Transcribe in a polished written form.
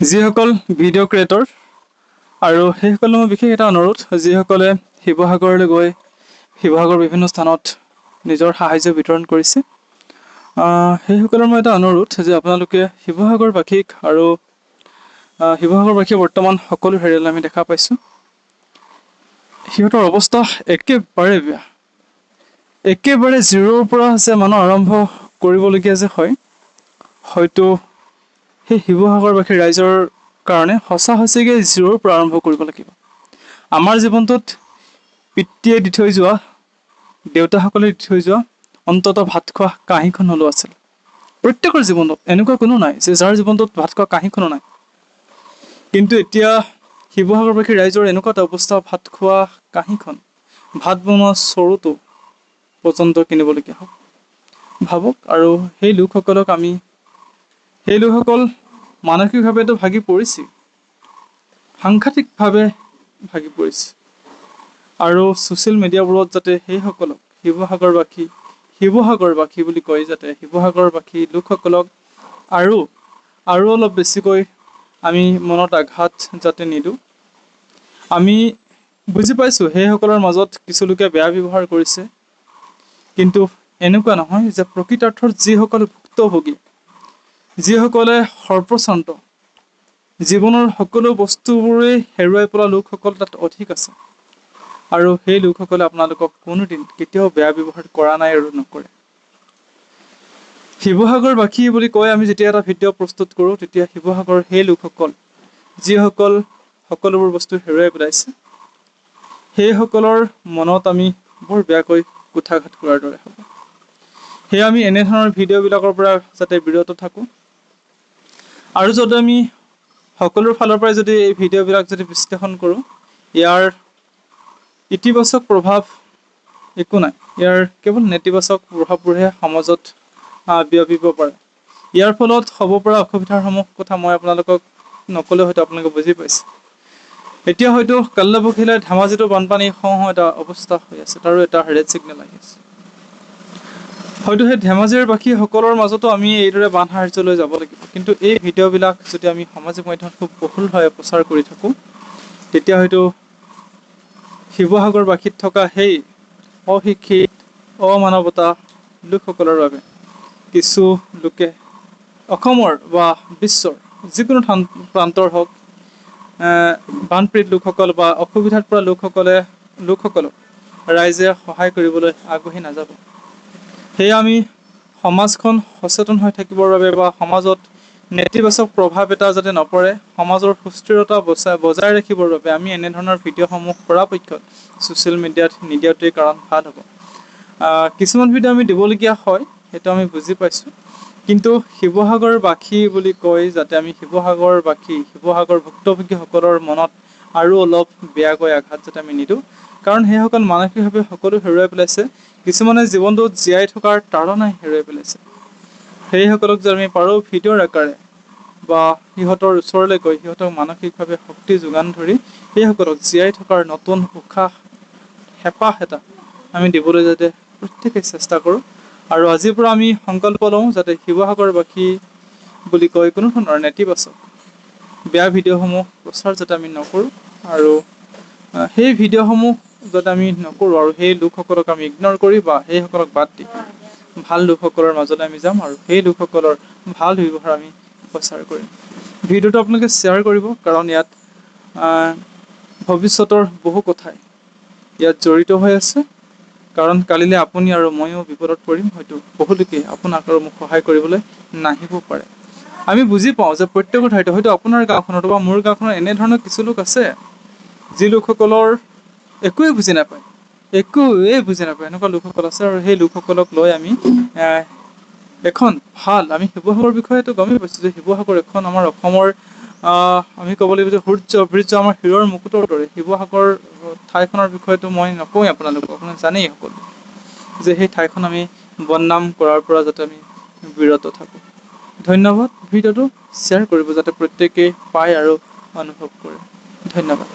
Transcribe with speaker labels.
Speaker 1: যিসকল video' creator আৰু সেইসকলৰ মোৰ বিশেষ এটা অনুৰোধ, যিসকলে শিৱসাগৰলৈ গৈ শিৱসাগৰ বিভিন্ন স্থানত নিজৰ সাহায্য বিতৰণ কৰিছে, সেইসকলৰ মই এটা অনুৰোধ যে আপোনালোকে শিৱসাগৰবাসীক আৰু শিৱসাগৰবাসী বৰ্তমান সকলো হেৰিয়ালে আমি দেখা পাইছোঁ, সিহঁতৰ অৱস্থা একেবাৰে বেয়া। একেবাৰে জিৰ'ৰ পৰা যে মানুহ আৰম্ভ কৰিবলগীয়া যে হয়তো সেই শিৱসাগৰবাসী ৰাইজৰ কাৰণে সঁচাকৈ জিৰ'ৰ পৰা আৰম্ভ কৰিব লাগিব। আমাৰ জীৱনটোত পিতৃয়ে দি থৈ যোৱা, দেউতাসকলে দি থৈ যোৱা অন্ততঃ ভাত খোৱা কাঁহীখন হ'লেও আছিল। প্ৰত্যেকৰ জীৱনত এনেকুৱা কোনো নাই যে যাৰ জীৱনটোত ভাত খোৱা কাঁহীখনো নাই। কিন্তু এতিয়া শিৱসাগৰবাসী ৰাইজৰ এনেকুৱা এটা অৱস্থা, ভাত খোৱা কাঁহীখন, ভাত বনোৱা চৰুটো পৰ্যন্ত কিনিবলগীয়া হয়। ভাবক, আৰু সেই লোকসকল মানসিকভাৱেতো ভাগি পৰিছে, সাংঘাতিকভাৱে ভাগি পৰিছে। আৰু ছ'চিয়েল মিডিয়াবোৰত যাতে সেইসকলক শিৱসাগৰবাসী বুলি কয়, যাতে শিৱসাগৰবাসী লোকসকলক আৰু অলপ বেছিকৈ আমি মনত আঘাত যাতে নিদিওঁ। আমি বুজি পাইছোঁ সেইসকলৰ মাজত কিছু লোকে বেয়া ব্যৱহাৰ কৰিছে, কিন্তু এনেকুৱা নহয় যে প্ৰকৃতাৰ্থত যিসকল ভুক্তভোগী, যিসকলে সৰ্বস্বান্ত, জীৱনৰ সকলো বস্তুবোৰেই হেৰুৱাই পেলোৱা লোকসকল তাত অধিক আছে। আৰু সেই লোকসকলে আপোনালোকক কোনোদিন কেতিয়াও বেয়া ব্যৱহাৰ কৰা নাই আৰু নকৰে। শিৱসাগৰবাসী বুলি কৈ আমি যেতিয়া এটা ভিডিঅ' প্ৰস্তুত কৰোঁ, তেতিয়া শিৱসাগৰৰ সেই লোকসকল, যিসকল সকলোবোৰ বস্তু হেৰুৱাই পেলাইছে, সেইসকলৰ মনত আমি বৰ বেয়াকৈ কুঠাঘাত কৰাৰ দৰে হ'ব। সেয়ে আমি এনেধৰণৰ ভিডিঅ'বিলাকৰ পৰা যাতে বিৰত থাকোঁ, আৰু যদি আমি সকলোৰ ফালৰ পৰাই যদি এই ভিডিঅ'বিলাক যদি বিশ্লেষণ কৰোঁ, ইয়াৰ ইতিবাচক প্ৰভাৱ একো নাই। ইয়াৰ কেৱল নেতিবাচক প্ৰভাৱবোৰহে সমাজত বিয়পিব পাৰে। ইয়াৰ ফলত হ'ব পৰা অসুবিধাসমূহ কথা মই আপোনালোকক নকলেও হয়তো আপোনালোকে বুজি পাইছে। এতিয়া হয়তো কাল্লাপখিলাই ধেমাজিতো বানপানী হওঁ এটা অৱস্থা হৈ আছে, তাৰো এটা ৰেড ছিগনেল আহি আছে। হয়তো সেই ধেমাজিৰ বাসীসকলৰ মাজতো আমি এইদৰে বান সাহাৰ্য্যলৈ যাব লাগিব। কিন্তু এই ভিডিঅ'বিলাক যদি আমি সামাজিক মাধ্যমত খুব বহুলভাৱে প্ৰচাৰ কৰি থাকোঁ, তেতিয়া হয়তো শিৱসাগৰবাসীত থকা সেই অশিক্ষিত, অমানৱতা লোকসকলৰ বাবে কিছু লোকে অসমৰ বা বিশ্বৰ যিকোনো প্ৰান্তৰ হওক, বানপীড়িত লোকসকল বা অসুবিধাত পৰা লোকসকলক ৰাইজে সহায় কৰিবলৈ আগবাঢ়ি নাযাব। সেয়ে আমি সমাজখন সচেতন হৈ থাকিবৰ বাবে বা সমাজত নেতিবাচক প্ৰভাৱ এটা যাতে নপৰে, সমাজৰ সুস্থিৰতা বজাই ৰাখিবৰ বাবে আমি এনেধৰণৰ ভিডিঅ'সমূহ পৰাপক্ষত ছ'চিয়েল মিডিয়াত নিদিয়াটোৱেই কাৰণ ভাল হ'ব। কিছুমান ভিডিঅ' আমি দিবলগীয়া হয়, সেইটো আমি বুজি পাইছোঁ। কিন্তু শিৱসাগৰবাসী বুলি কৈ যাতে আমি শিৱসাগৰ ভুক্তভোগীসকলৰ মনত আৰু অলপ বেয়াকৈ আঘাত যাতে আমি নিদিওঁ, কাৰণ সেইসকল মানসিকভাৱে সকলো হেৰুৱাই পেলাইছে। কিছুমানে জীৱনটোত জীয়াই থকাৰ তাড়নাই হেৰুৱাই পেলাইছে। সেইসকলক যদি আমি পাৰোঁ ভিডিঅ'ৰ আকাৰে বা সিহঁতৰ ওচৰলৈ গৈ সিহঁতক মানসিকভাৱে শক্তি যোগান ধৰি সেইসকলক জীয়াই থকাৰ নতুন উশাহ, হেঁপাহ এটা আমি দিবলৈ যাতে প্ৰত্যেকেই চেষ্টা কৰোঁ। আৰু আজিৰ পৰা আমি সংকল্প লওঁ যাতে শিৱসাগৰবাসী বুলি কৈ কোনো ধৰণৰ নেতিবাচক বেয়া ভিডিঅ'সমূহ প্ৰচাৰ যাতে আমি নকৰোঁ, আৰু সেই ভিডিঅ'সমূহ যাতে আমি নকৰোঁ, আৰু সেই লোকসকলক আমি ইগন'ৰ কৰি বা সেইসকলক বাদ দি ভাল লোকসকলৰ মাজলৈ আমি যাম, আৰু সেই লোকসকলৰ ভাল ব্যৱহাৰ আমি প্ৰচাৰ কৰিম। ভিডিঅ'টো আপোনালোকে শ্বেয়াৰ কৰিব, কাৰণ ইয়াত ভৱিষ্যতৰ বহু কথাই ইয়াত জড়িত হৈ আছে। কাৰণ কালিলৈ আপুনি আৰু ময়ো বিপদত পৰিম, হয়তো বহুলোকে আপোনাক আৰু মোক সহায় কৰিবলৈ নাহিব পাৰে। আমি বুজি পাওঁ যে প্ৰত্যেকৰ ঠাইতে হয়তো আপোনাৰ গাঁওখনত বা মোৰ গাঁওখনত এনেধৰণৰ কিছু লোক আছে, যি লোকসকলৰ একোৱেই বুজি নাপায়, এনেকুৱা লোকসকল আছে। আৰু সেই লোকসকলক লৈ আমি আমি শিৱসাগৰৰ বিষয়েতো গমেই পাইছোঁ যে শিৱসাগৰ এখন আমাৰ অসমৰ আমি ক'ব লাগিব যে সূৰ্য আমাৰ হীৰৰ মুকুটৰ দৰে। শিৱসাগৰ ঠাইখনৰ বিষয়েতো মই নকওঁৱেই, আপোনালোকে জানেই সকলো যে সেই ঠাইখন আমি বদনাম কৰাৰ পৰা যাতে আমি বিৰত থাকোঁ। ধন্যবাদ। ভিডিঅ'টো শ্বেয়াৰ কৰিব যাতে প্ৰত্যেকেই পায় আৰু অনুভৱ কৰে। ধন্যবাদ।